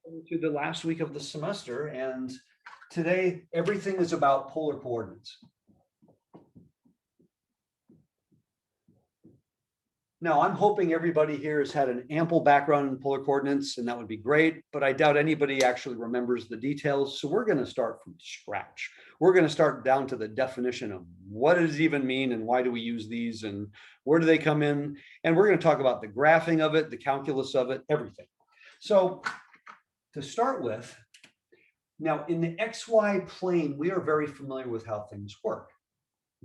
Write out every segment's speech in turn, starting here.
To the last week of the semester, and today everything is about polar coordinates. Now, I'm hoping everybody here has had an ample background in polar coordinates, and that would be great, but I doubt anybody actually remembers the details. So we're going to start from scratch. We're going to start down to the definition of what does it even mean and why do we use these and where do they come in? And we're going to talk about the graphing of it, the calculus of it, everything. So to start with, now in the XY plane, we are very familiar with how things work,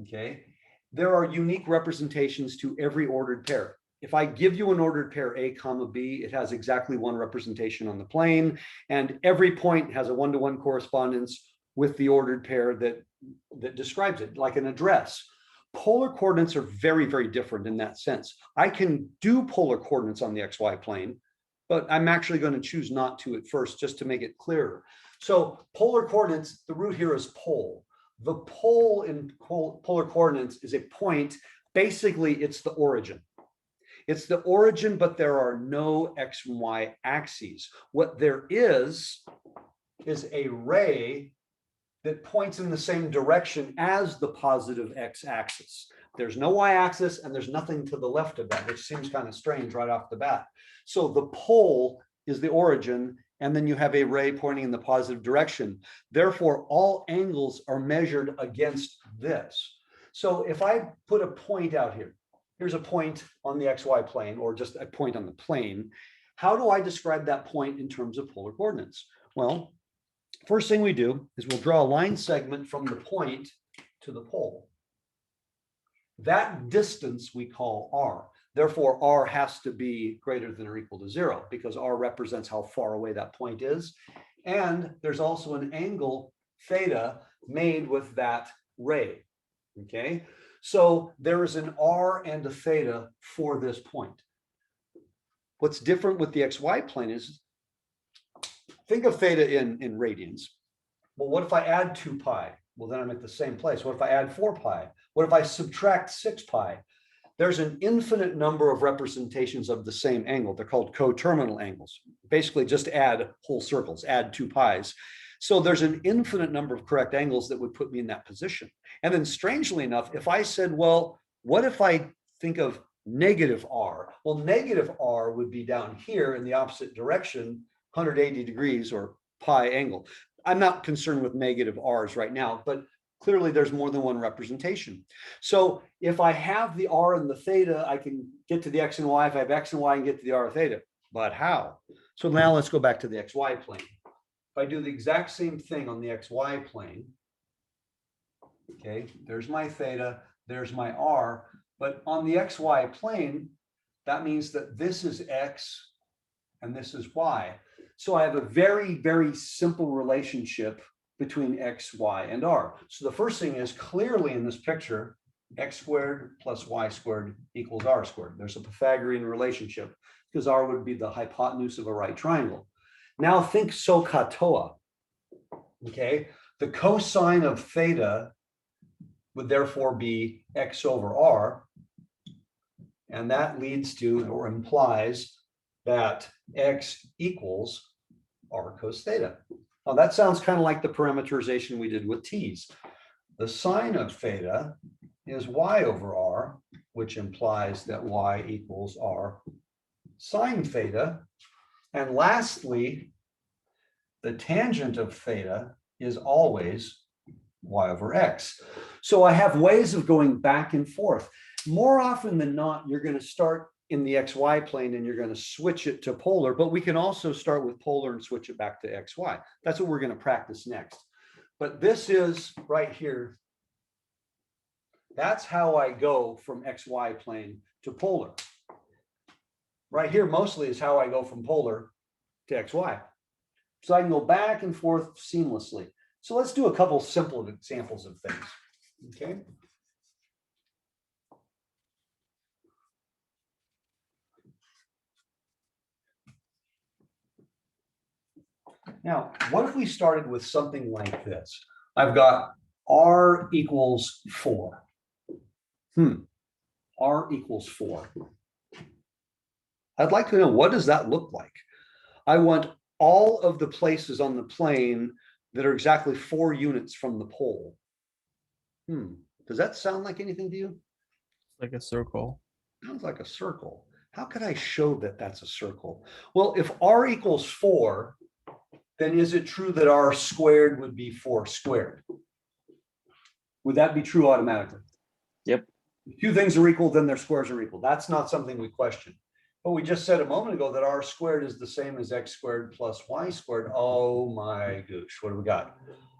okay? There are unique representations to every ordered pair. If I give you an ordered pair A comma B, it has exactly one representation on the plane, and every point has a one-to-one correspondence with the ordered pair that describes it, like an address. Polar coordinates are very, very different in that sense. I can do polar coordinates on the XY plane, but I'm actually going to choose not to at first, just to make it clearer. So polar coordinates, the root here is pole. The pole in polar coordinates is a point. Basically, it's the origin. It's the origin, but there are no X and Y axes. What there is a ray that points in the same direction as the positive X axis. There's no Y axis and there's nothing to the left of that, which seems kind of strange right off the bat. So the pole is the origin, and then you have a ray pointing in the positive direction. Therefore, all angles are measured against this. So if I put a point out here, here's a point on the XY plane, or just a point on the plane. How do I describe that point in terms of polar coordinates? Well, first thing we do is we'll draw a line segment from the point to the pole. That distance we call r. Therefore, r has to be greater than or equal to 0 because r represents how far away that point is. And there's also an angle theta made with that ray. Okay, so there is an r and a theta for this point. What's different with the XY plane is, think of theta in radians. Well, what if I add 2 pi? Well, then I'm at the same place. What if I add 4 pi? What if I subtract 6 pi? There's an infinite number of representations of the same angle. They're called coterminal angles. Basically, just add whole circles, add 2 pi's. So there's an infinite number of correct angles that would put me in that position. And then strangely enough, if I said, well, what if I think of negative r? Well, negative r would be down here in the opposite direction, 180 degrees or pi angle. I'm not concerned with negative r's right now, but clearly there's more than one representation. So if I have the r and the theta, I can get to the x and y. If I have x and y, I can get to the r theta. But how? So now let's go back to the XY plane. If I do the exact same thing on the XY plane, okay, there's my theta, there's my r, but on the XY plane, that means that this is x and this is y. So I have a very, very simple relationship between x, y, and r. So the first thing is, clearly in this picture, x squared plus y squared equals r squared. There's a Pythagorean relationship because r would be the hypotenuse of a right triangle. Now think SOHCAHTOA, okay? The cosine of theta would therefore be x over r, and that leads to, or implies, that x equals r cos theta. Now that sounds kind of like the parameterization we did with t's. The sine of theta is y over r, which implies that y equals r sine theta. And lastly, the tangent of theta is always y over x. So I have ways of going back and forth. More often than not, you're going to start in the XY plane and you're going to switch it to polar, but we can also start with polar and switch it back to XY. That's what we're going to practice next. But this is right here. That's how I go from XY plane to polar. Right here mostly is how I go from polar to XY. So I can go back and forth seamlessly. So let's do a couple simple examples of things. Okay. Now, what if we started with something like this? I've got r equals 4. R equals 4. I'd like to know, what does that look like? I want all of the places on the plane that are exactly 4 units from the pole. Does that sound like anything to you? Like a circle. Sounds like a circle. How could I show that that's a circle? Well, if r equals 4, then is it true that r squared would be 4 squared? Would that be true automatically? Yep. If 2 things are equal, then their squares are equal. That's not something we question. But we just said a moment ago that r squared is the same as x squared plus y squared. Oh my gosh, what do we got?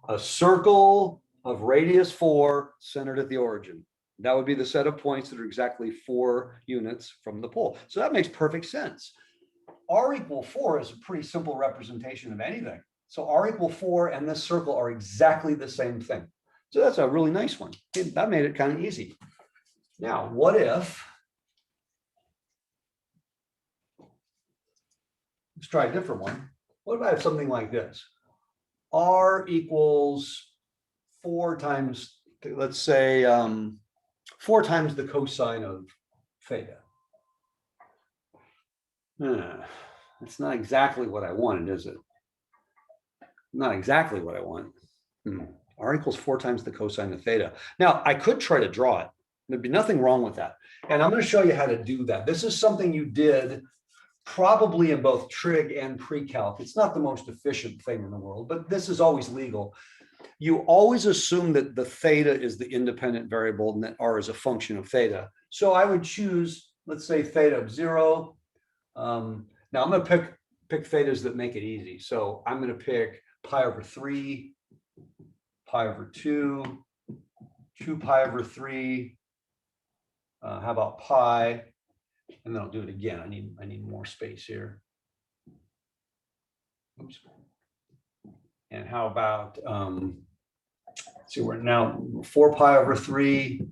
A circle of radius 4 centered at the origin. That would be the set of points that are exactly 4 units from the pole. So that makes perfect sense. R equal 4 is a pretty simple representation of anything. So R equal 4 and this circle are exactly the same thing. So that's a really nice one. That made it kind of easy. Now, what if, let's try a different one. What if I have something like this? R equals 4 times, let's say, 4 times the cosine of theta. That's not exactly what I wanted, is it? Not exactly what I want. R equals 4 times the cosine of theta. Now, I could try to draw it. There'd be nothing wrong with that. And I'm going to show you how to do that. This is something you did probably in both trig and pre-calc. It's not the most efficient thing in the world, but this is always legal. You always assume that the theta is the independent variable and that r is a function of theta. So I would choose, let's say, theta of 0. Now I'm going to pick thetas that make it easy. So I'm going to pick pi over 3, pi over 2, 2 pi over 3. How about pi? And then I'll do it again. I need more space here. Oops. And how about, see, we're now 4 pi over 3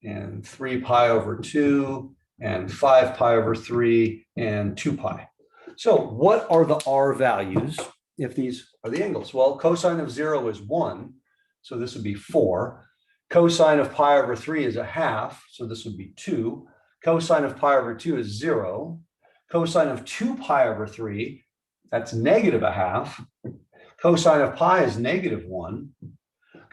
and 3 pi over 2 and 5 pi over 3 and 2 pi. So what are the r values if these are the angles? Well, cosine of 0 is 1, so this would be 4. Cosine of pi over 3 is a half, so this would be 2. Cosine of pi over 2 is 0. Cosine of 2 pi over 3, that's negative a half. Cosine of pi is negative 1.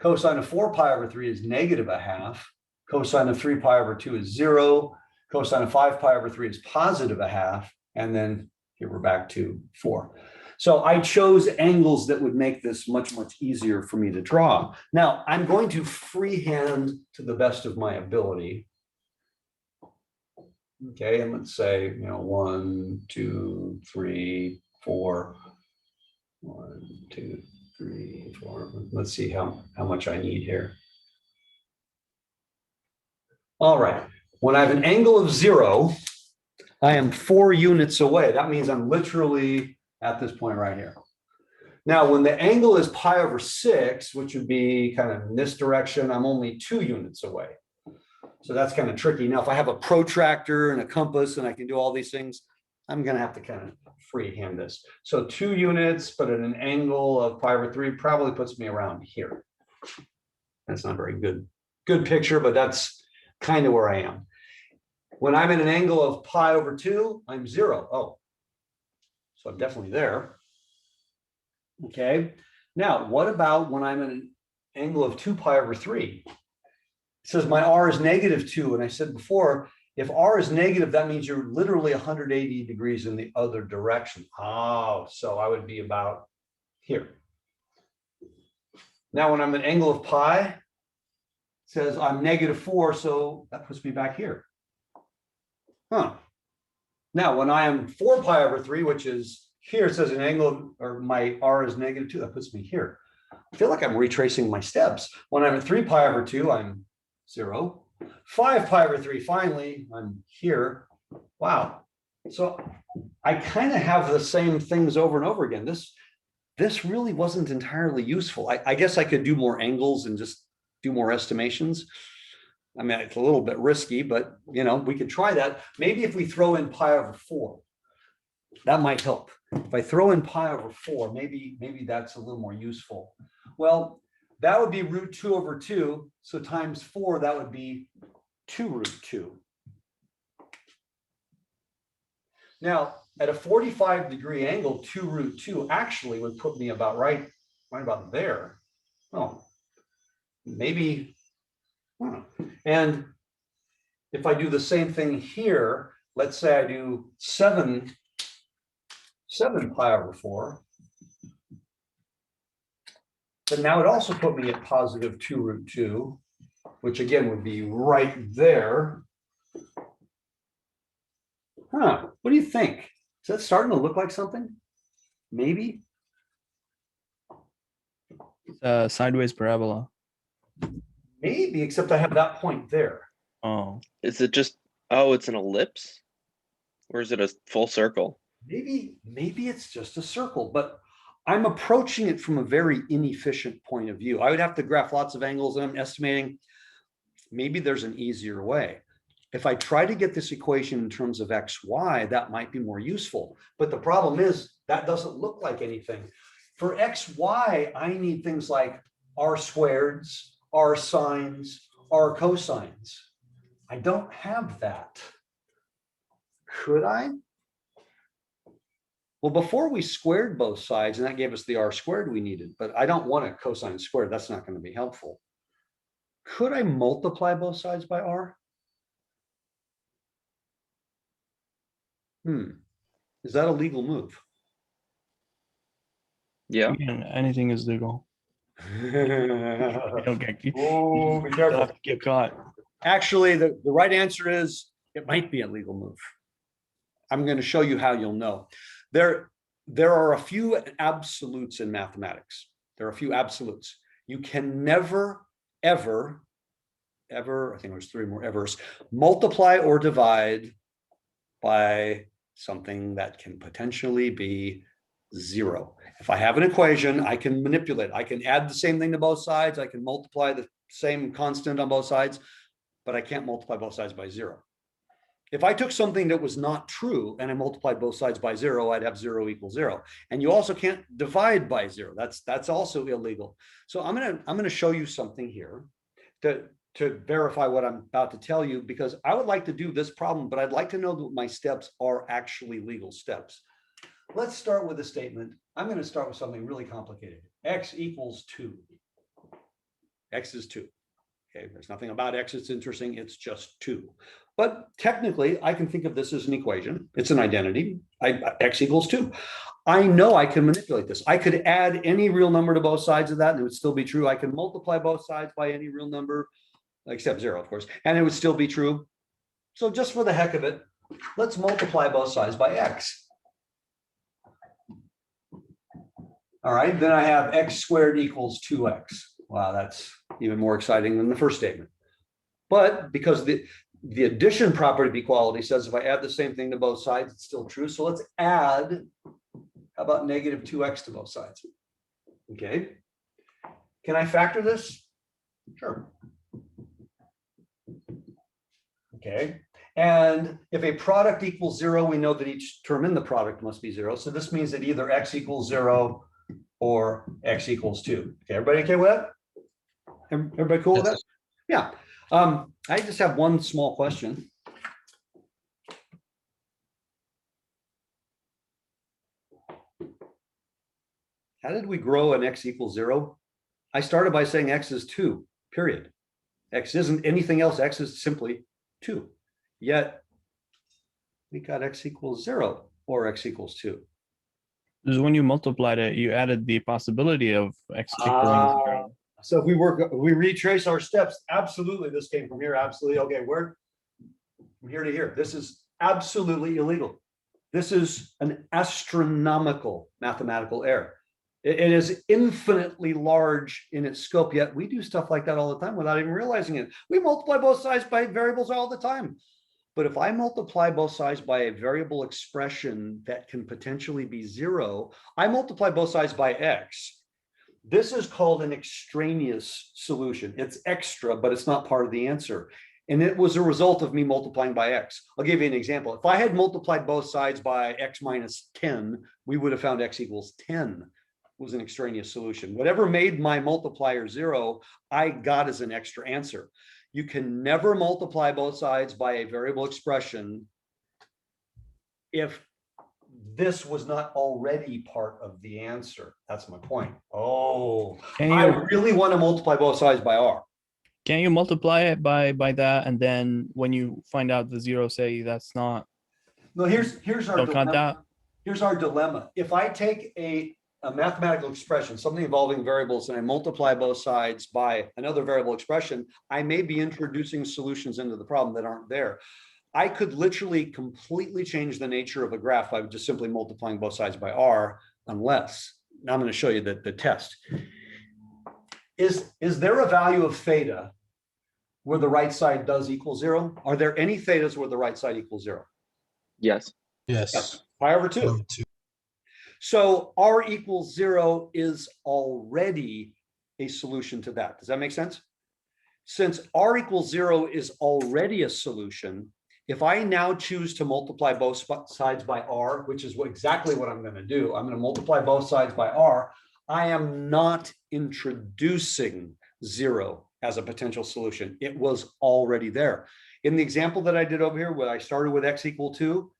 Cosine of 4 pi over 3 is negative a half. Cosine of 3 pi over 2 is 0. Cosine of 5 pi over 3 is positive a half. And then here we're back to 4. So I chose angles that would make this much, much easier for me to draw. Now, I'm going to freehand to the best of my ability. Okay, and let's say, 1, 2, 3, 4. 1, 2, 3, 4. Let's see how much I need here. All right. When I have an angle of 0, I am 4 units away. That means I'm literally at this point right here. Now, when the angle is pi over 6, which would be kind of in this direction, I'm only 2 units away. So that's kind of tricky. Now, if I have a protractor and a compass and I can do all these things, I'm going to have to kind of freehand this. So 2 units, but at an angle of pi over 3 probably puts me around here. That's not a very good picture, but that's kind of where I am. When I'm at an angle of pi over 2, I'm 0. Oh, so I'm definitely there. Okay. Now, what about when I'm at an angle of 2 pi over 3? It says my r is negative 2. And I said before, if r is negative, that means you're literally 180 degrees in the other direction. Oh, so I would be about here. Now, when I'm at an angle of pi, it says I'm negative 4, so that puts me back here. Now, when I am 4 pi over 3, which is here, it says an angle, or my r is negative 2, that puts me here. I feel like I'm retracing my steps. When I'm at 3 pi over 2, I'm 0. 5 pi over 3, finally, I'm here. Wow. So I kind of have the same things over and over again. This really wasn't entirely useful. I guess I could do more angles and just do more estimations. I mean, it's a little bit risky, but we could try that. Maybe if we throw in pi over 4, that might help. If I throw in pi over 4, maybe that's a little more useful. Well, that would be root 2 over 2. So times 4, that would be 2 root 2. Now, at a 45-degree angle, 2 root 2 actually would put me about right about there. Oh, maybe. And if I do the same thing here, let's say I do 7 pi over 4, then now it also put me at positive 2 root 2, which again would be right there. Huh, what do you think? Is that starting to look like something? Maybe? Sideways parabola. Maybe, except I have that point there. Oh, Is it just, oh, it's an ellipse? Or is it a full circle? Maybe it's just a circle, but I'm approaching it from a very inefficient point of view. I would have to graph lots of angles, and I'm estimating maybe there's an easier way. If I try to get this equation in terms of x, y, that might be more useful. But the problem is that doesn't look like anything. For x, y, I need things like r squareds, r sines, r cosines. I don't have that. Could I? Well, before we squared both sides, and that gave us the r squared we needed, but I don't want a cosine squared. That's not going to be helpful. Could I multiply both sides by r? Is that a legal move? Yeah. again, anything is legal. You don't get, you Oh, be don't careful. have to get caught. Actually, the right answer is it might be a legal move. I'm going to show you how you'll know. There are a few absolutes in mathematics. There are a few absolutes. You can never, ever, I think there's 3 more evers, multiply or divide by something that can potentially be 0. If I have an equation, I can manipulate. I can add the same thing to both sides. I can multiply the same constant on both sides, but I can't multiply both sides by 0. If I took something that was not true and I multiplied both sides by 0, I'd have 0 equals 0. And you also can't divide by 0. That's also illegal. So I'm gonna show you something here to verify what I'm about to tell you, because I would like to do this problem, but I'd like to know that my steps are actually legal steps. Let's start with a statement. I'm going to start with something really complicated. X equals 2. X is 2. Okay, there's nothing about X that's interesting. It's just 2. But technically, I can think of this as an equation. It's an identity. X equals 2. I know I can manipulate this. I could add any real number to both sides of that, and it would still be true. I can multiply both sides by any real number, except 0, of course, and it would still be true. So just for the heck of it, let's multiply both sides by x. All right, then I have x squared equals 2x. Wow, that's even more exciting than the first statement. But because the addition property of equality says if I add the same thing to both sides, it's still true. So let's add, how about negative 2x to both sides? Okay. Can I factor this? Sure. Okay. And if a product equals 0, we know that each term in the product must be 0. So this means that either x equals 0 or x equals 2. Okay, everybody okay with that? Everybody cool with that? Yeah. I just have one small question. How did we grow an x equals 0? I started by saying x is 2, period. X isn't anything else. X is simply 2. Yet we got x equals 0 or x equals 2. Because when you multiplied it, you added the possibility of x equaling 0. So if we retrace our steps, absolutely this came from here. Absolutely. Okay, we're from here to here. This is absolutely illegal. This is an astronomical mathematical error. It is infinitely large in its scope, yet we do stuff like that all the time without even realizing it. We multiply both sides by variables all the time. But if I multiply both sides by a variable expression that can potentially be 0, I multiply both sides by x. This is called an extraneous solution. It's extra, but it's not part of the answer. And it was a result of me multiplying by x. I'll give you an example. If I had multiplied both sides by x minus 10, we would have found x equals 10. Was an extraneous solution. Whatever made my multiplier 0, I got as an extra answer. You can never multiply both sides by a variable expression if this was not already part of the answer. That's my point. Oh, Can I you really want to multiply both sides by R. can you multiply it by that, and then when you find out the zero, say that's not, No, here's our don't count dilemma. that? Here's our dilemma. If I take a mathematical expression, something involving variables, and I multiply both sides by another variable expression, I may be introducing solutions into the problem that aren't there. I could literally completely change the nature of a graph by just simply multiplying both sides by R, unless, now I'm going to show you the test. Is there a value of theta where the right side does equal 0? Are there any thetas where the right side equals 0? Yes. Yes. Pi over 2. So R equals 0 is already a solution to that. Does that make sense? Since R equals 0 is already a solution, if I now choose to multiply both sides by R, which is exactly what I'm going to do, I'm going to multiply both sides by R, I am not introducing 0 as a potential solution. It was already there. In the example that I did over here, where I started with x equal 2,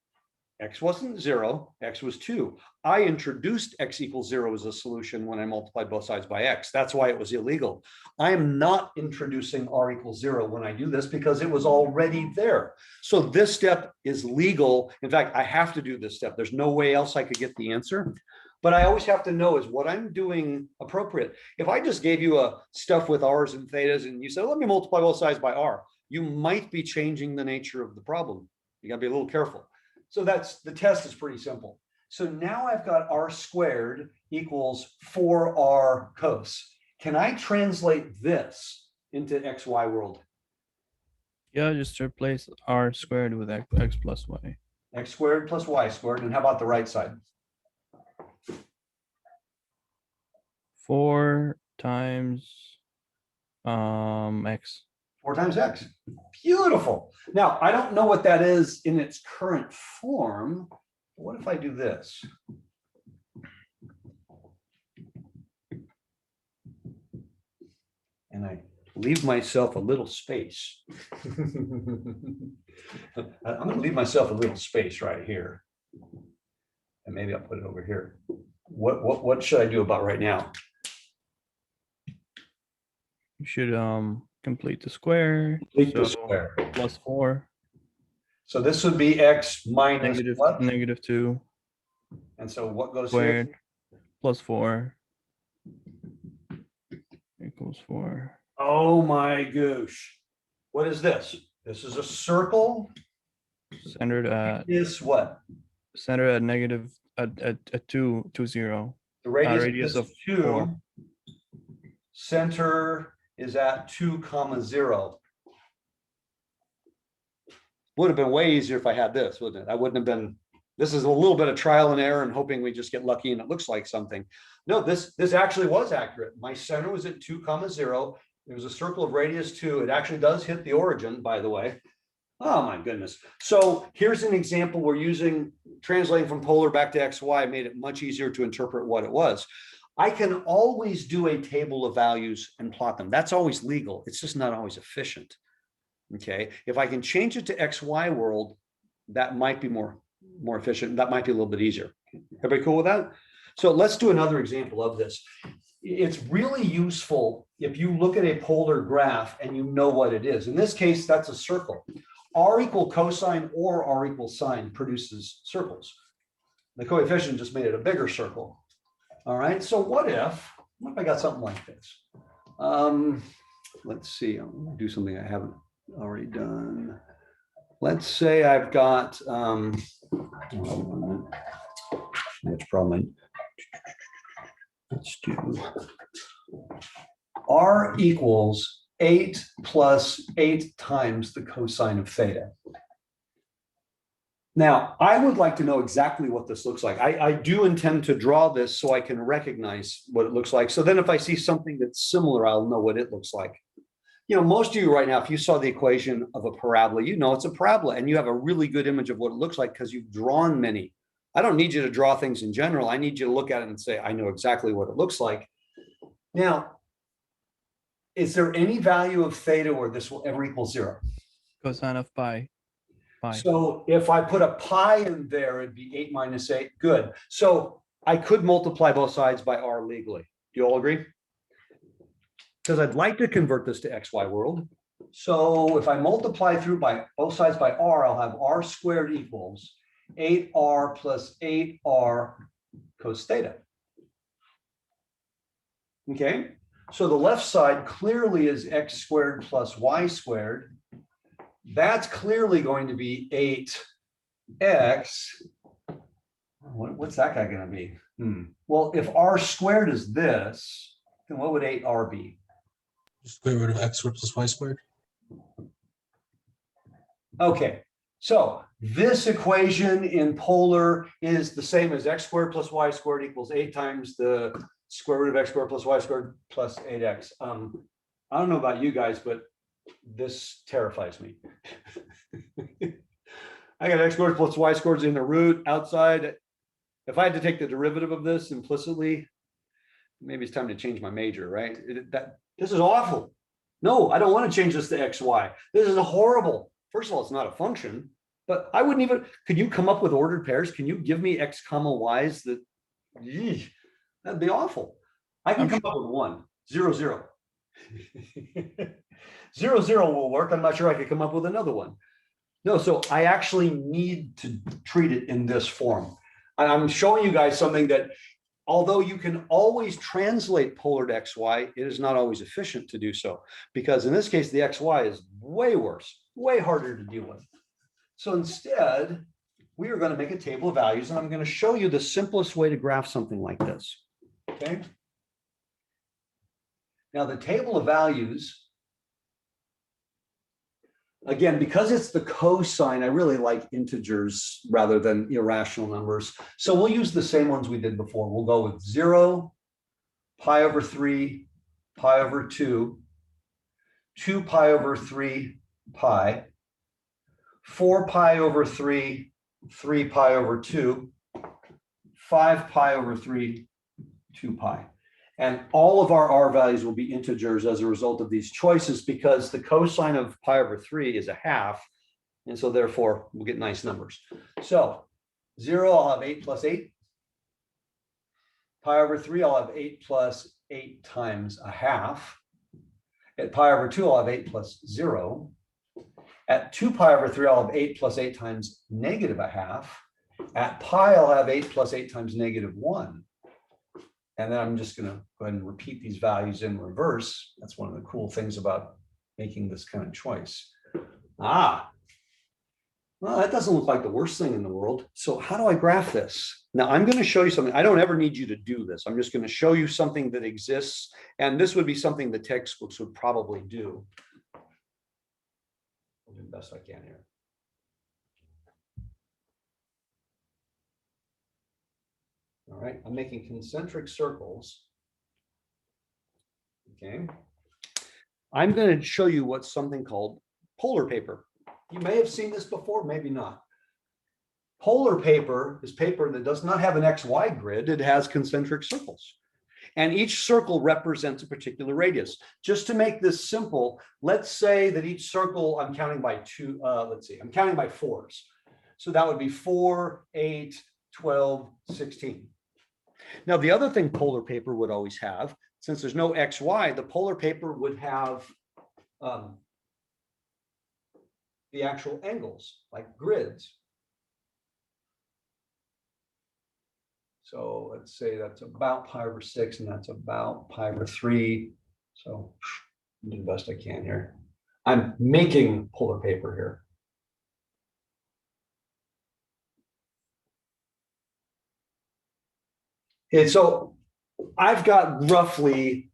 x wasn't 0, x was 2. I introduced x equals 0 as a solution when I multiplied both sides by x. That's why it was illegal. I am not introducing r equals 0 when I do this because it was already there. So this step is legal. In fact, I have to do this step. There's no way else I could get the answer. But I always have to know, is what I'm doing appropriate? If I just gave you a stuff with r's and thetas and you said, let me multiply both sides by r, you might be changing the nature of the problem. You gotta be a little careful. So that's, the test is pretty simple. So now I've got r squared equals 4r cos. Can I translate this into XY world? Yeah, just replace r squared with x plus y. X squared plus y squared. And how about the right side? 4 times x. 4 times x. Beautiful. Now, I don't know what that is in its current form. What if I do this? And I leave myself a little space. I'm going to leave myself a little space right here. And maybe I'll put it over here. What should I do about right now? You should complete the square. Complete the So square. plus 4. So this would be x minus Negative what? negative 2 And so what goes squared here? plus 4 equals 4. Oh my gosh. What is this? This is a circle. Centered at Is what? negative at 2 0. The radius, Radius is of 2. 4. Center is at 2, 0. Would have been way easier if I had this, wouldn't it? I wouldn't have been. This is a little bit of trial and error and hoping we just get lucky and it looks like something. No, this actually was accurate. My center was at 2, 0. There was a circle of radius 2. It actually does hit the origin, by the way. Oh my goodness. So here's an example we're translating from polar back to XY made it much easier to interpret what it was. I can always do a table of values and plot them. That's always legal. It's just not always efficient. Okay. If I can change it to XY world, that might be more efficient. That might be a little bit easier. Everybody cool with that? So let's do another example of this. It's really useful if you look at a polar graph and you know what it is. In this case, that's a circle. R equal cosine or R equal sine produces circles. The coefficient just made it a bigger circle. All right, so what if I got something like this? Let's see, I'm gonna do something I haven't already done. Let's say I've got, which problem? Let's do R equals 8 plus 8 times the cosine of theta. Now, I would like to know exactly what this looks like. I do intend to draw this so I can recognize what it looks like. So then if I see something that's similar, I'll know what it looks like. You know, most of you right now, if you saw the equation of a parabola, you know it's a parabola and you have a really good image of what it looks like because you've drawn many. I don't need you to draw things in general. I need you to look at it and say, I know exactly what it looks like. Now, is there any value of theta where this will ever equal 0? Cosine of pi. Pi. So if I put a pi in there, it'd be 8 minus 8. Good. So I could multiply both sides by r legally. Do you all agree? Because I'd like to convert this to XY world. So if I multiply through by both sides by r, I'll have r squared equals 8r plus 8r cos theta. Okay, so the left side clearly is x squared plus y squared. That's clearly going to be 8x. What's that guy going to be? Well, if r squared is this, then what would 8r be? Square root of x squared plus y squared. Okay, so this equation in polar is the same as x squared plus y squared equals 8 times the square root of x squared plus y squared plus 8x. I don't know about you guys, but this terrifies me. I got x squared plus y squared in the root outside. If I had to take the derivative of this implicitly, maybe it's time to change my major, right? This is awful. No, I don't want to change this to xy. This is horrible. First of all, it's not a function, but I wouldn't even, could you come up with ordered pairs? Can you give me x comma y's that, that'd be awful. I can come up with 1, 0, 0. 0, 0 will work. I'm not sure I could come up with another one. No, so I actually need to treat it in this form. I'm showing you guys something that, although you can always translate polar to xy, it is not always efficient to do so, because in this case, the xy is way worse, way harder to deal with. So instead, we are going to make a table of values, and I'm going to show you the simplest way to graph something like this. Okay. Now, the table of values, again, because it's the cosine, I really like integers rather than irrational numbers. So we'll use the same ones we did before. We'll go with 0, pi over 3, pi over 2, 2 pi over 3 pi, 4 pi over 3, 3 pi over 2, 5 pi over 3, 2 pi. And all of our r values will be integers as a result of these choices, because the cosine of pi over 3 is a half. And so therefore, we'll get nice numbers. So 0, I'll have 8 plus 8. Pi over 3, I'll have 8 plus 8 times a half. At pi over 2, I'll have 8 plus 0. At 2 pi over 3, I'll have 8 plus 8 times negative a half. At pi, I'll have 8 plus 8 times negative 1. And then I'm just going to go ahead and repeat these values in reverse. That's one of the cool things about making this kind of choice. Well, that doesn't look like the worst thing in the world. So how do I graph this? Now, I'm going to show you something. I don't ever need you to do this. I'm just going to show you something that exists. And this would be something the textbooks would probably do. I'll do the best I can here. All right, I'm making concentric circles. Okay. I'm going to show you what's something called polar paper. You may have seen this before, maybe not. Polar paper is paper that does not have an XY grid. It has concentric circles. And each circle represents a particular radius. Just to make this simple, let's say that each circle I'm counting by I'm counting by 4s. So that would be 4, 8, 12, 16. Now, the other thing polar paper would always have, since there's no XY, the polar paper would have the actual angles, like grids. So let's say that's about pi over 6, and that's about pi over 3. So I'll do the best I can here. I'm making polar paper here. And so I've got roughly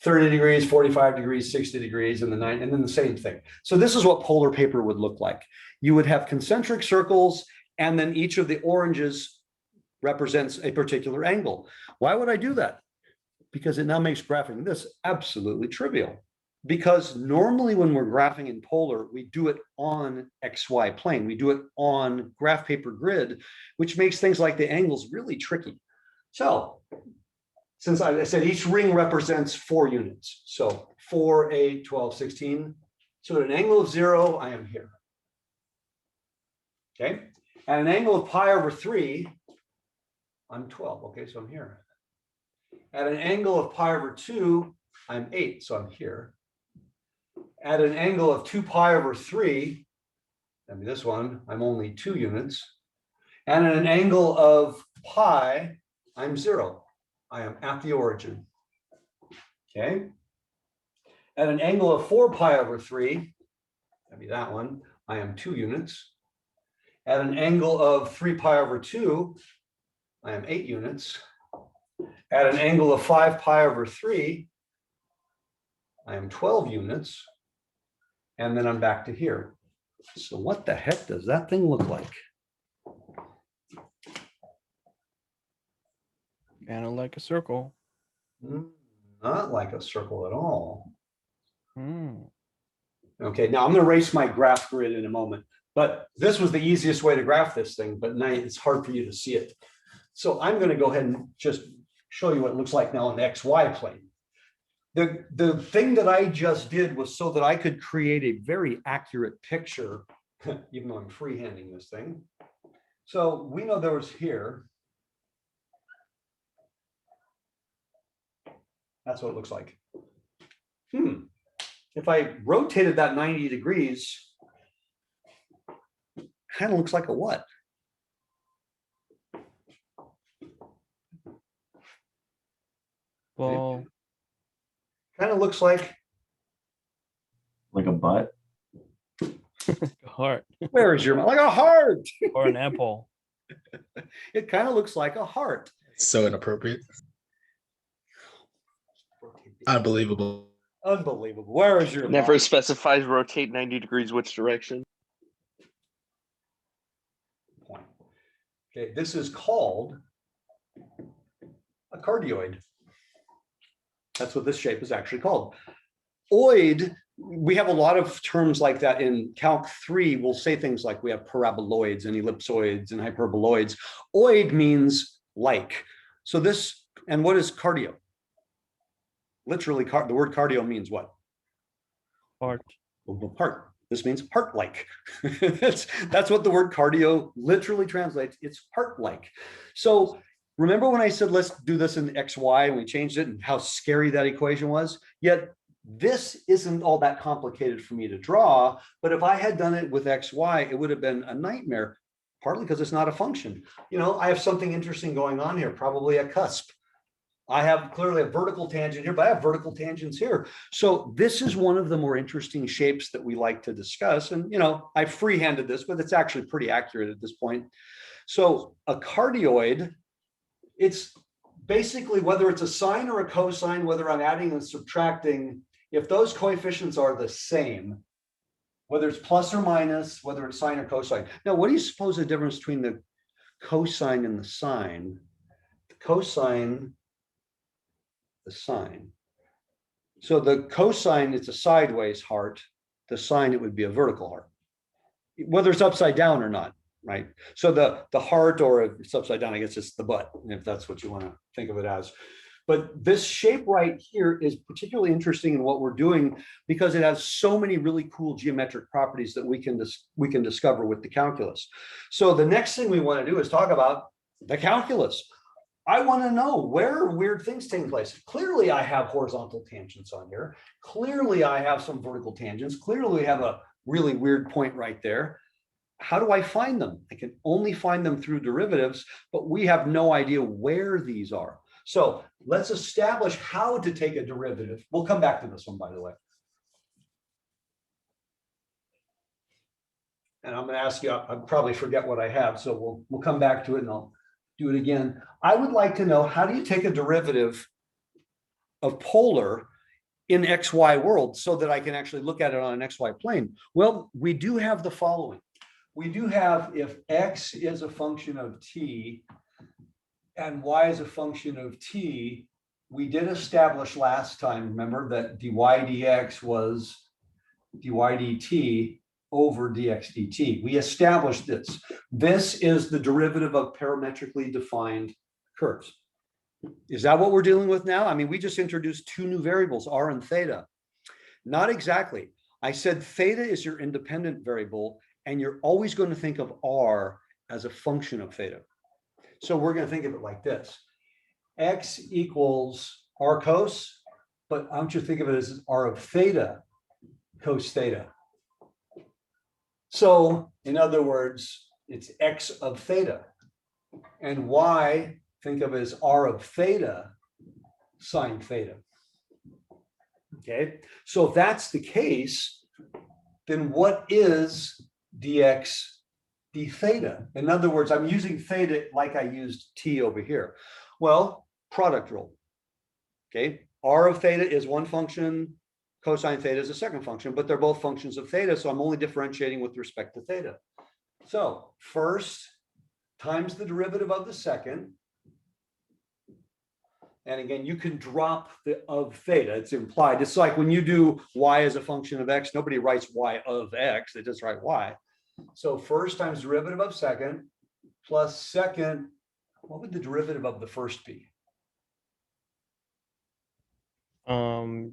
30 degrees, 45 degrees, 60 degrees, and then the same thing. So this is what polar paper would look like. You would have concentric circles, and then each of the oranges represents a particular angle. Why would I do that? Because it now makes graphing this absolutely trivial. Because normally when we're graphing in polar, we do it on XY plane. We do it on graph paper grid, which makes things like the angles really tricky. So since I said each ring represents 4 units, so 4, 8, 12, 16. So at an angle of 0, I am here. Okay, at an angle of pi over 3, I'm 12. Okay, so I'm here. At an angle of pi over 2, I'm 8, so I'm here. At an angle of 2 pi over 3, I mean this one, I'm only 2 units. And at an angle of pi, I'm 0. I am at the origin. Okay. At an angle of 4 pi over 3, that'd be that one, I am 2 units. At an angle of 3 pi over 2, I am 8 units. At an angle of 5 pi over 3, I am 12 units. And then I'm back to here. So what the heck does that thing look like? Kind of like a circle. Not like a circle at all. Hmm. Okay, now I'm going to erase my graph grid in a moment, but this was the easiest way to graph this thing, but now it's hard for you to see it. So I'm going to go ahead and just show you what it looks like now on the XY plane. The thing that I just did was so that I could create a very accurate picture, even though I'm freehanding this thing. So we know there was here. That's what it looks like. If I rotated that 90 degrees, kind of looks like a what? Well, Kind of looks like, Like a butt. a heart where is your, like a heart. or an apple. It kind of looks like a heart. So inappropriate. Unbelievable. Unbelievable. Where is your Never mind? specifies rotate 90 degrees which direction. Point. Okay, this is called a cardioid. That's what this shape is actually called. Oid, we have a lot of terms like that in Calc 3. We'll say things like we have paraboloids and ellipsoids and hyperboloids. Oid means like. So this, and what is cardio? Literally, the word cardio means what? Heart. Heart. This means heart-like. that's what the word cardio literally translates. It's heart-like. So remember when I said, let's do this in XY and we changed it and how scary that equation was? Yet this isn't all that complicated for me to draw, but if I had done it with XY, it would have been a nightmare, partly because it's not a function. You know, I have something interesting going on here, probably a cusp. I have clearly a vertical tangent here, but I have vertical tangents here. So this is one of the more interesting shapes that we like to discuss. And, you know, I freehanded this, but it's actually pretty accurate at this point. So a cardioid, it's basically whether it's a sine or a cosine, whether I'm adding and subtracting, if those coefficients are the same, whether it's plus or minus, whether it's sine or cosine. Now, what do you suppose the difference between the cosine and the sine? The cosine, the sine. So the cosine, it's a sideways heart. The sine, it would be a vertical heart, whether it's upside down or not, right? So the heart, or if it's upside down, I guess it's the butt, if that's what you want to think of it as. But this shape right here is particularly interesting in what we're doing because it has so many really cool geometric properties that we can discover with the calculus. So the next thing we want to do is talk about the calculus. I want to know where are weird things taking place. Clearly, I have horizontal tangents on here. Clearly, I have some vertical tangents. Clearly, we have a really weird point right there. How do I find them? I can only find them through derivatives, but we have no idea where these are. So let's establish how to take a derivative. We'll come back to this one, by the way. And I'm going to ask you, I'll probably forget what I have, so we'll come back to it and I'll do it again. I would like to know, how do you take a derivative of polar in XY world so that I can actually look at it on an XY plane? Well, we do have the following. We do have, if X is a function of T and Y is a function of T, we did establish last time, remember, that dy dx was dy dt over dx dt. We established this. This is the derivative of parametrically defined curves. Is that what we're dealing with now? I mean, we just introduced two new variables, r and theta. Not exactly. I said theta is your independent variable and you're always going to think of R as a function of theta. So we're going to think of it like this. X equals R cos, but I want you to think of it as R of theta cos theta. So in other words, it's X of theta. And Y, think of it as R of theta sine theta. Okay, so if that's the case, then what is dx d theta? In other words, I'm using theta like I used t over here. Well, product rule. Okay, R of theta is one function, cosine theta is a second function, but they're both functions of theta, so I'm only differentiating with respect to theta. So first times the derivative of the second. And again, you can drop the of theta, it's implied. It's like when you do y as a function of x, nobody writes y of x, they just write y. So first times derivative of second plus second, what would the derivative of the first be?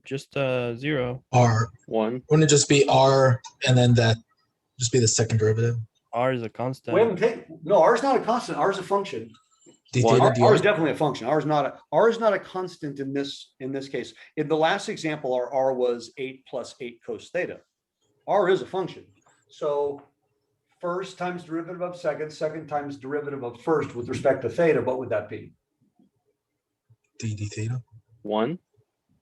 Just 0. R. 1. Wouldn't it just be R and then that just be the second derivative? R is a We constant. haven't taken, no, R is not a constant, R is a function. D One. theta, R is dr. definitely a function. R is not a constant in this case. In the last example, our R was 8 plus 8 cos theta. R is a function. So first times derivative of second, second times derivative of first with respect to theta, what would that be? D theta. 1.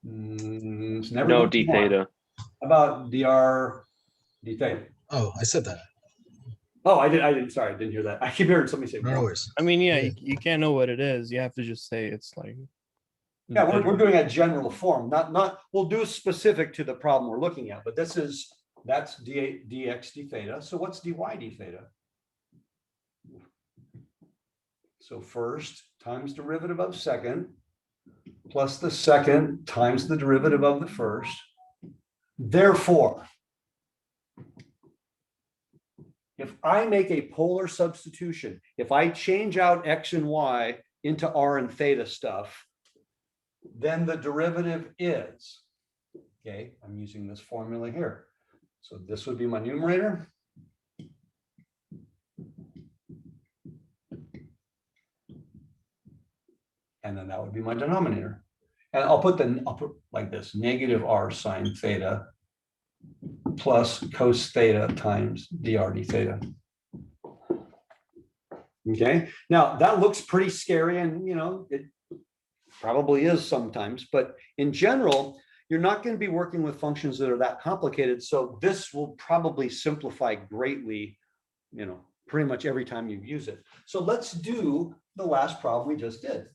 It's never No, going to d be one. theta. How about dr d theta? Oh, I said that. Oh, I didn't, sorry, I didn't hear that. I keep hearing somebody say. No one. worries. I mean, yeah, Yeah. you can't know what it is. You have to just say it's like. Yeah, we're doing a general form, not, we'll do specific to the problem we're looking at, but that's dx d theta. So what's dy d theta? So first times derivative of second plus the second times the derivative of the first. Therefore, if I make a polar substitution, if I change out x and y into r and theta stuff, then the derivative is, okay, I'm using this formula here. So this would be my numerator. And then that would be my denominator. And I'll put like this, negative r sine theta plus cos theta times dr d theta. Okay, now that looks pretty scary, and it probably is sometimes, but in general, you're not going to be working with functions that are that complicated. So this will probably simplify greatly, pretty much every time you use it. So let's do the last problem we just did,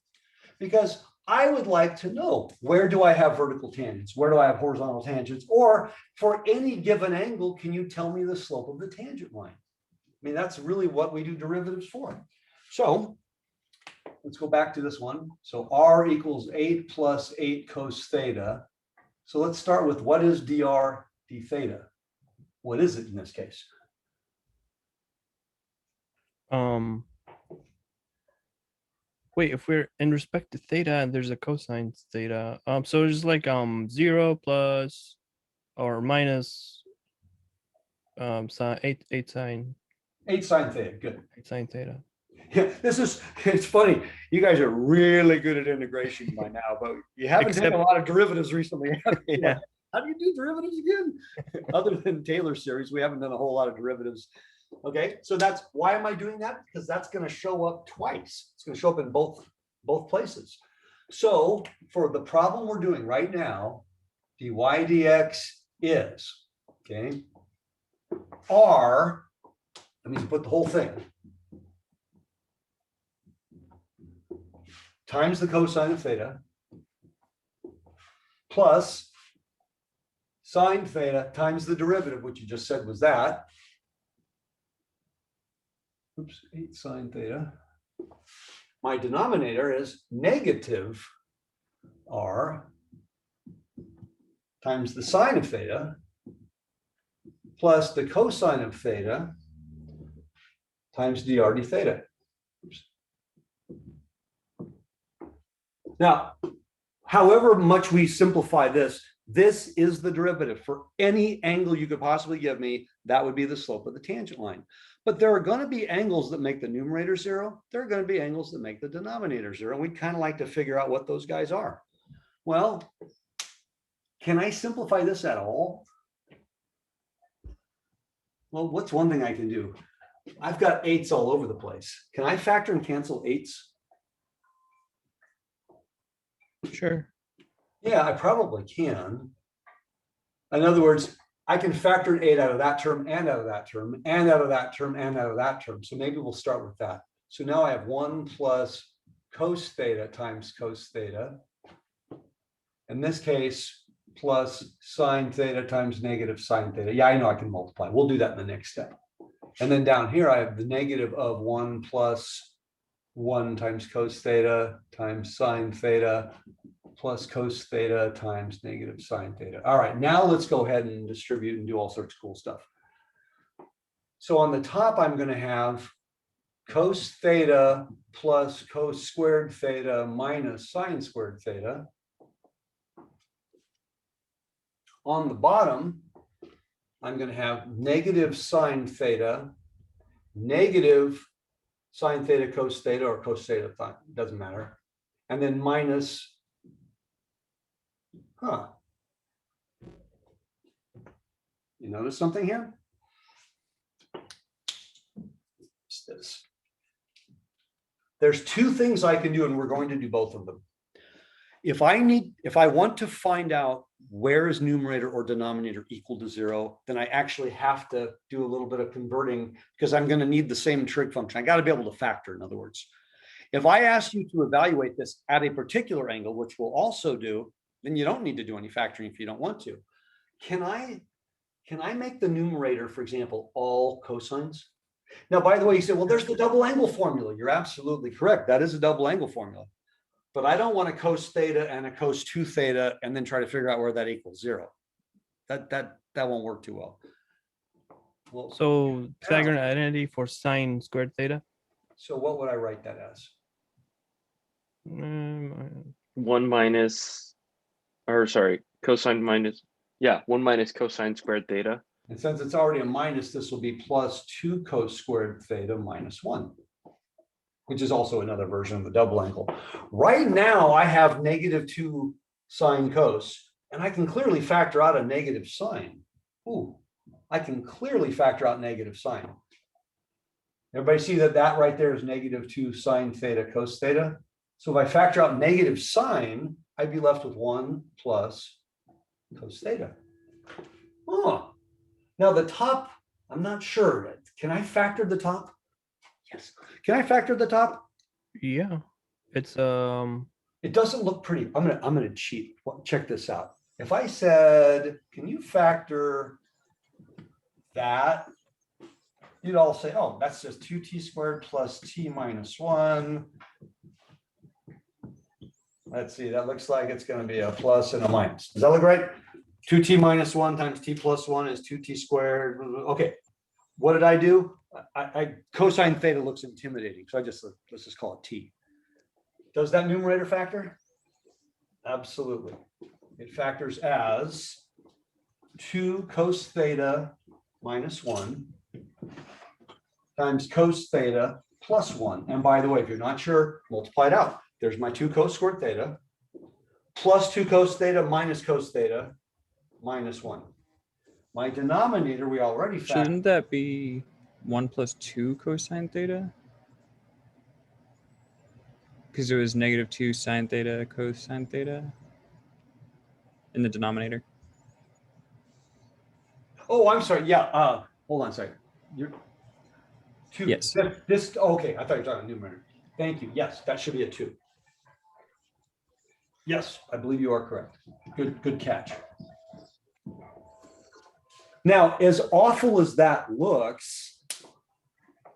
because I would like to know, where do I have vertical tangents? Where do I have horizontal tangents? Or for any given angle, can you tell me the slope of the tangent line? I mean, that's really what we do derivatives for. So let's go back to this one. So R equals 8 plus 8 cos theta. So let's start with, what is dr d theta? What is it in this case? Wait, if we're in respect to theta and there's a cosine theta, so it's like 0 plus or minus sine 8 sine 8 sine theta, good. 8 sine theta. Yeah, it's funny. You guys are really good at integration by now, but you haven't taken a lot of derivatives recently. Yeah. How do you do derivatives again? Other than Taylor's series, we haven't done a whole lot of derivatives. Okay, so that's why am I doing that? Because that's going to show up twice. It's going to show up in both places. So for the problem we're doing right now, dy dx is, okay, r, that means you put the whole thing, times the cosine of theta plus sine theta times the derivative, which you just said was that. Oops, 8 sine theta. My denominator is negative r times the sine of theta plus the cosine of theta times dr d theta. Oops. Now, however much we simplify this, This is the derivative for any angle you could possibly give me. That would be the slope of the tangent line. But there are going to be angles that make the numerator 0. There are going to be angles that make the denominator 0. We'd kind of like to figure out what those guys are. Well, can I simplify this at all? Well, what's one thing I can do? I've got 8s all over the place. Can I factor and cancel 8s? Sure. Yeah, I probably can. In other words, I can factor an 8 out of that term and out of that term and out of that term and out of that term. So maybe we'll start with that. So now I have 1 plus cos theta times cos theta. In this case, plus sine theta times negative sine theta. Yeah, I know I can multiply. We'll do that in the next step. And then down here, I have the negative of 1 plus 1 times cos theta times sine theta plus cos theta times negative sine theta. All right, now let's go ahead and distribute and do all sorts of cool stuff. So on the top, I'm going to have cos theta plus cos squared theta minus sine squared theta. On the bottom, I'm going to have negative sine theta, negative sine theta cos theta, or cos theta, doesn't matter, and then minus, you notice something here? It's this. There's two things I can do, and we're going to do both of them. If I want to find out where is numerator or denominator equal to 0, then I actually have to do a little bit of converting, because I'm going to need the same trig function. I got to be able to factor, in other words. If I ask you to evaluate this at a particular angle, which we'll also do, then you don't need to do any factoring if you don't want to. Can I make the numerator, for example, all cosines? Now, by the way, you say, well, there's the double angle formula. You're absolutely correct. That is a double angle formula. But I don't want a cos theta and a cos 2 theta and then try to figure out where that equals 0. That won't work too well. Well, So Pythagorean identity for sine squared theta. so what would I write that as? 1 minus, or sorry, cosine minus, yeah, 1 minus cosine squared theta. And since it's already a minus, this will be plus 2 cos squared theta minus 1, which is also another version of the double angle. Right now, I have negative 2 sine cos, and I can clearly factor out a negative sine. Ooh, I can clearly factor out negative sine. Everybody see that right there is negative 2 sine theta cos theta? So if I factor out negative sine, I'd be left with 1 plus cos theta. Oh, now the top, I'm not sure. Can I factor the top? Yes. Can I factor the top? Yeah. It's It doesn't look pretty. I'm gonna cheat. Check this out. If I said, can you factor that? You'd all say, oh, that's just 2t squared plus t minus 1. Let's see, that looks like it's going to be a plus and a minus. Does that look right? 2t minus 1 times t plus 1 is 2t squared. Okay, what did I do? I cosine theta looks intimidating, so let's just call it t. Does that numerator factor? Absolutely. It factors as 2 cos theta minus 1 times cos theta plus 1. And by the way, if you're not sure, multiply it out. There's my 2 cos squared theta plus 2 cos theta minus cos theta minus 1. My denominator, we already factored. Shouldn't that be 1 plus 2 cosine theta? Because it was negative 2 sine theta cosine theta in the denominator. Oh, I'm sorry. Yeah. Hold on a second. You're 2. Yes. This. Okay. I thought you were talking numerator. Thank you. Yes, that should be a 2. Yes, I believe you are correct. Good catch. Now, as awful as that looks,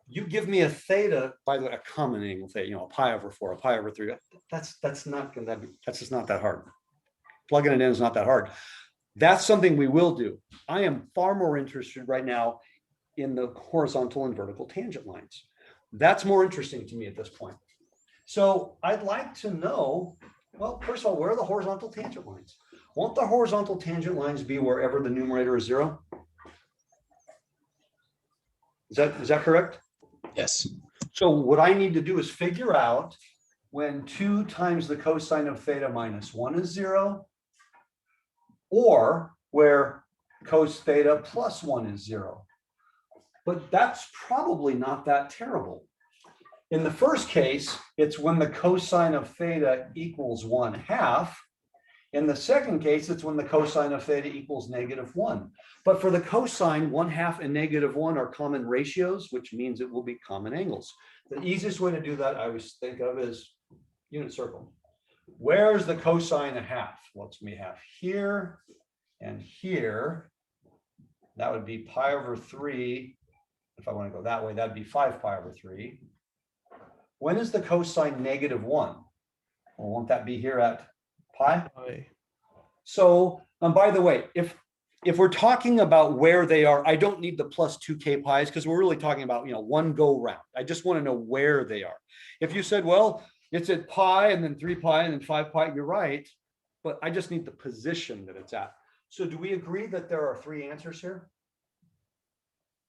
you give me a theta, by the way, a common angle theta, a pi over 4, a pi over 3. That's not going to be, that's just not that hard. Plugging it in is not that hard. That's something we will do. I am far more interested right now in the horizontal and vertical tangent lines. That's more interesting to me at this point. So I'd like to know, well, first of all, where are the horizontal tangent lines? Won't the horizontal tangent lines be wherever the numerator is 0? Is that correct? Yes. So what I need to do is figure out when 2 times the cosine of theta minus 1 is 0, or where cos theta plus 1 is 0. But that's probably not that terrible. In the first case, it's when the cosine of theta equals 1/2. In the second case, it's when the cosine of theta equals -1. But for the cosine, 1/2 and -1 are common ratios, which means it will be common angles. The easiest way to do that, I always think of, is unit circle. Where's the cosine of half? What's me half here and here? That would be pi over 3. If I want to go that way, that'd be 5 pi over 3. When is the cosine -1? Well, won't that be here at pi? So, by the way, if we're talking about where they are, I don't need the plus 2k pi's, because we're really talking about, one go round. I just want to know where they are. If you said, well, it's at pi and then 3 pi and then 5 pi, you're right, but I just need the position that it's at. So do we agree that there are 3 answers here?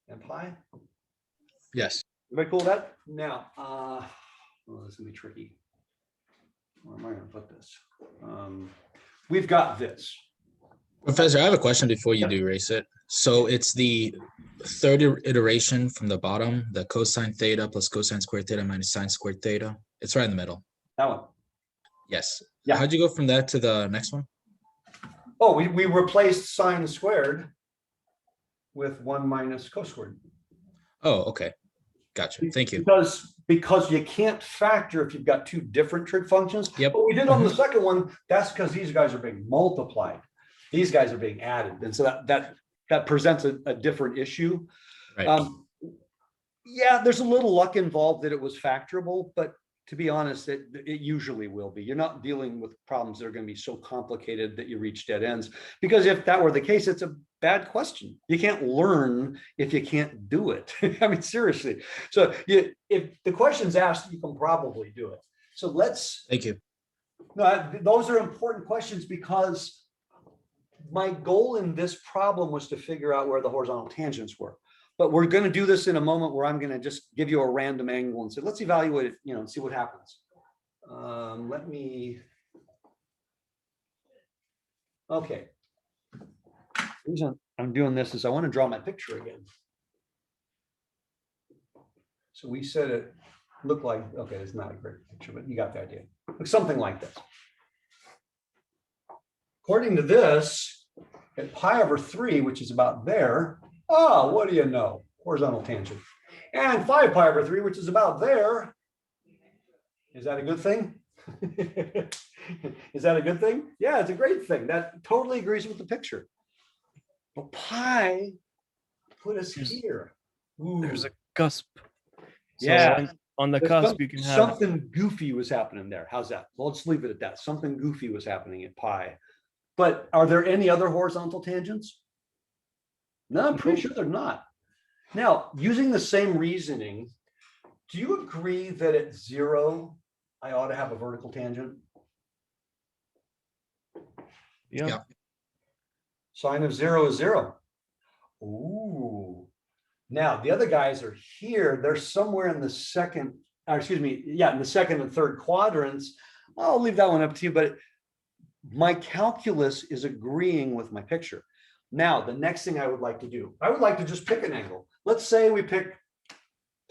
And pi? Yes. Everybody cool with that? Now, this is gonna be tricky. Where am I gonna put this? We've got this. Professor, I have a question before you Yep. do erase it. So it's the third iteration from the bottom, the cosine theta plus cosine squared theta minus sine squared theta. It's right in the middle. That one. Yes. Yeah. How'd you go from that to the next one? Oh, we replaced sine squared with 1 minus cos squared. Oh, okay. Gotcha. Thank you. Because you can't factor if you've got 2 different trig functions. Yep. But we did on the second one, that's because these guys are being multiplied. These guys are being added. And so that presents a different issue. Right. Yeah, there's a little luck involved that it was factorable, but to be honest, it usually will be. You're not dealing with problems that are going to be so complicated that you reach dead ends. Because if that were the case, it's a bad question. You can't learn if you can't do it. I mean, seriously. So if the question's asked, you can probably do it. So Thank you. no, those are important questions, because my goal in this problem was to figure out where the horizontal tangents were. But we're going to do this in a moment where I'm going to just give you a random angle and say, let's evaluate it, and see what happens. Okay. The reason I'm doing this is I want to draw my picture again. So we said it looked like, okay, it's not a great picture, but you got the idea. Looks something like this. According to this, at pi over 3, which is about there, what do you know? Horizontal tangent. And 5 pi over 3, which is about there. Is that a good thing? Is that a good thing? Yeah, it's a great thing. That totally agrees with the picture. Well, pi put us here. Ooh. There's a cusp. So Yeah. on the There's cusp, you can have something goofy was happening there. How's that? Well, let's leave it at that. Something goofy was happening at pi. But are there any other horizontal tangents? No, I'm pretty sure they're not. Now, using the same reasoning, do you agree that at 0, I ought to have a vertical tangent? yeah. Sine of 0 is 0. Ooh. Now, the other guys are here. They're somewhere in the second, or excuse me, yeah, in the second and third quadrants. I'll leave that one up to you, but my calculus is agreeing with my picture. Now, the next thing I would like to do, I would like to just pick an angle. Let's say we pick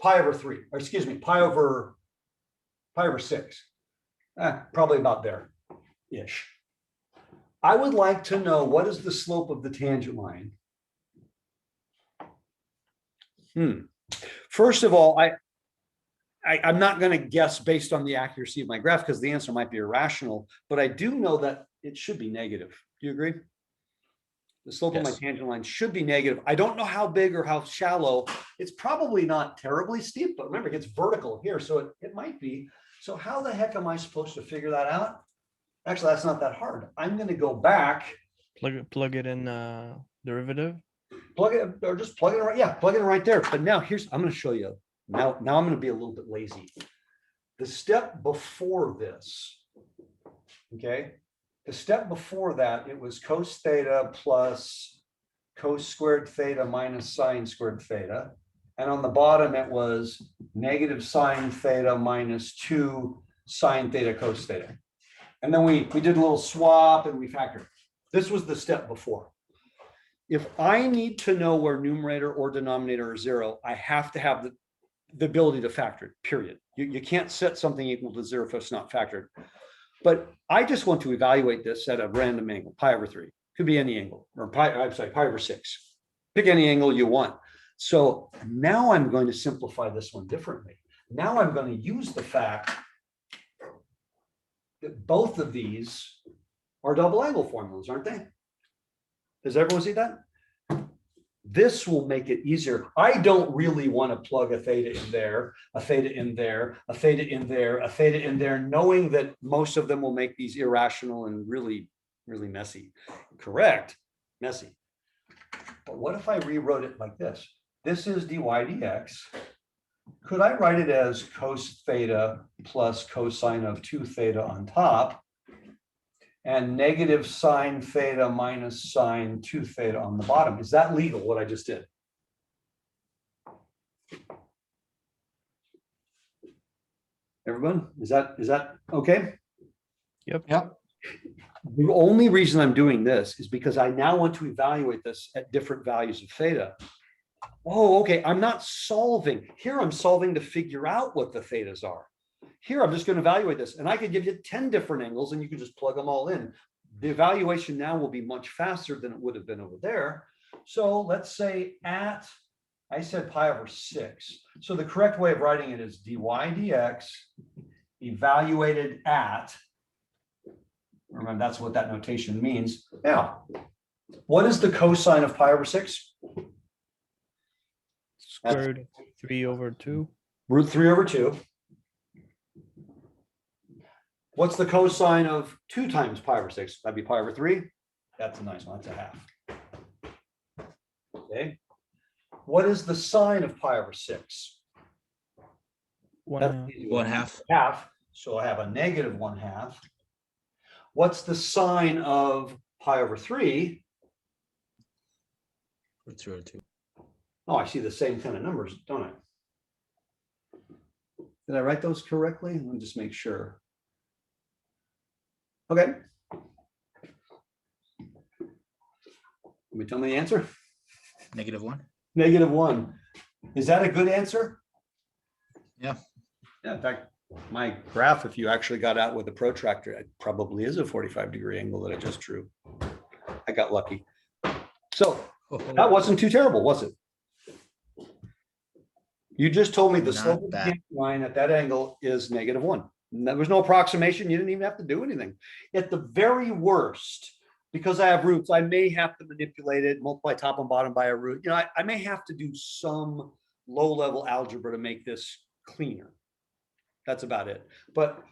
pi over 3, or excuse me, pi over 6. Probably about there-ish. I would like to know, what is the slope of the tangent line? First of all, I'm not going to guess based on the accuracy of my graph, because the answer might be irrational, but I do know that it should be negative. Do you agree? The slope of my tangent line should be negative. I don't know how big or how shallow. It's probably not terribly steep, but remember, it gets vertical here, so it might be. So how the heck am I supposed to figure that out? Actually, that's not that hard. I'm going to go back. Plug it in derivative. Plug it, or just plug it right. Yeah, plug it in right there. But now I'm going to show you. Now I'm going to be a little bit lazy. The step before this, okay, The step before that, it was cos theta plus cos squared theta minus sine squared theta. And on the bottom, it was negative sine theta minus 2 sine theta cos theta. And then we did a little swap and we factored. This was the step before. If I need to know where numerator or denominator are 0, I have to have the ability to factor it, period. You can't set something equal to 0 if it's not factored. But I just want to evaluate this at a random angle, pi over 3. Could be any angle, or pi over 6. Pick any angle you want. So now I'm going to simplify this one differently. Now I'm going to use the fact that both of these are double angle formulas, aren't they? Does everyone see that? This will make it easier. I don't really want to plug a theta in there, a theta in there, a theta in there, a theta in there, knowing that most of them will make these irrational and really, really messy. Correct, messy. But what if I rewrote it like this? This is dy dx. Could I write it as cos theta plus cosine of 2 theta on top and negative sine theta minus sine 2 theta on the bottom? Is that legal, what I just did? Everyone, is that okay? Yep. The only reason I'm doing this is because I now want to evaluate this at different values of theta. Oh, okay, I'm not solving. Here I'm solving to figure out what the thetas are. Here I'm just going to evaluate this, and I could give you 10 different angles and you can just plug them all in. The evaluation now will be much faster than it would have been over there. So let's say I said pi over 6. So the correct way of writing it is dy dx evaluated at, remember that's what that notation means. Now, what is the cosine of pi over 6? Squared 3 over 2. Root 3 over 2. What's the cosine of 2 times pi over 6? That'd be pi over 3. That's a nice one. That's a half. Okay. What is the sine of pi over 6? 1/2. 1/2. Half. So I have a negative 1/2. What's the sine of pi over 3? Root 3 over 2. Oh, I see the same kind of numbers, don't I? Did I write those correctly? Let me just make sure. Okay. Let me tell me the answer. -1. -1. Is that a good answer? Yeah. Yeah, in fact, my graph, if you actually got out with a protractor, it probably is a 45-degree angle that I just drew. I got lucky. So that wasn't too terrible, was it? You just told me the Not slope of the bad. tangent line at that angle is -1. And there was no approximation. You didn't even have to do anything. At the very worst, because I have roots, I may have to manipulate it, multiply top and bottom by a root. You know, I may have to do some low-level algebra to make this cleaner. That's about it. But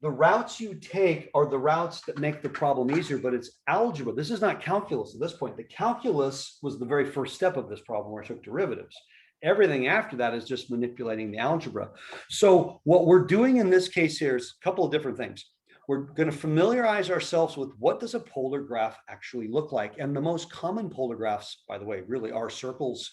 the routes you take are the routes that make the problem easier, but it's algebra. This is not calculus at this point. The calculus was the very first step of this problem where I took derivatives. Everything after that is just manipulating the algebra. So what we're doing in this case here is a couple of different things. We're going to familiarize ourselves with what does a polar graph actually look like. And the most common polar graphs, by the way, really are circles,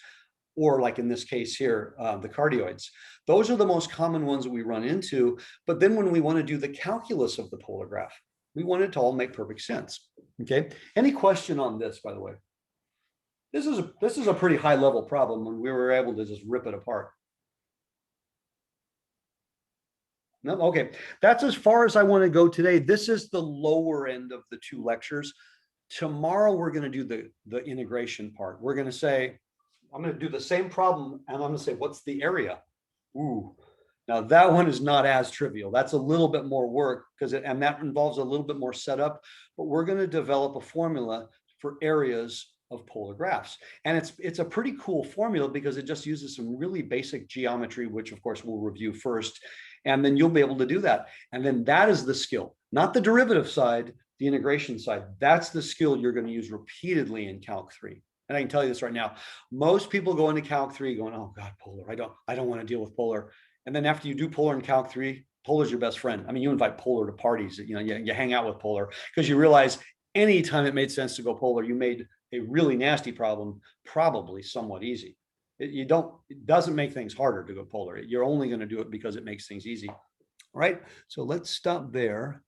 or like in this case here, the cardioids. Those are the most common ones that we run into. But then when we want to do the calculus of the polar graph, we want it to all make perfect sense. Okay. Any question on this, by the way? This is a pretty high level problem when we were able to just rip it apart. No, okay. That's as far as I want to go today. This is the lower end of the 2 lectures. Tomorrow, we're going to do the integration part. We're going to say, I'm going to do the same problem and I'm going to say, what's the area? Ooh, now that one is not as trivial. That's a little bit more work and that involves a little bit more setup, but we're going to develop a formula for areas of polar graphs. And it's a pretty cool formula because it just uses some really basic geometry, which of course we'll review first. And then you'll be able to do that. And then that is the skill, not the derivative side, the integration side. That's the skill you're going to use repeatedly in Calc 3. And I can tell you this right now, most people go into Calc 3 going, oh God, polar, I don't want to deal with polar. And then after you do polar in Calc 3, Polar's your best friend. I mean, you invite Polar to parties, you know, you hang out with Polar because you realize anytime it made sense to go polar, you made a really nasty problem probably somewhat easy. It doesn't make things harder to go polar. You're only going to do it because it makes things easy. All right, so let's stop there.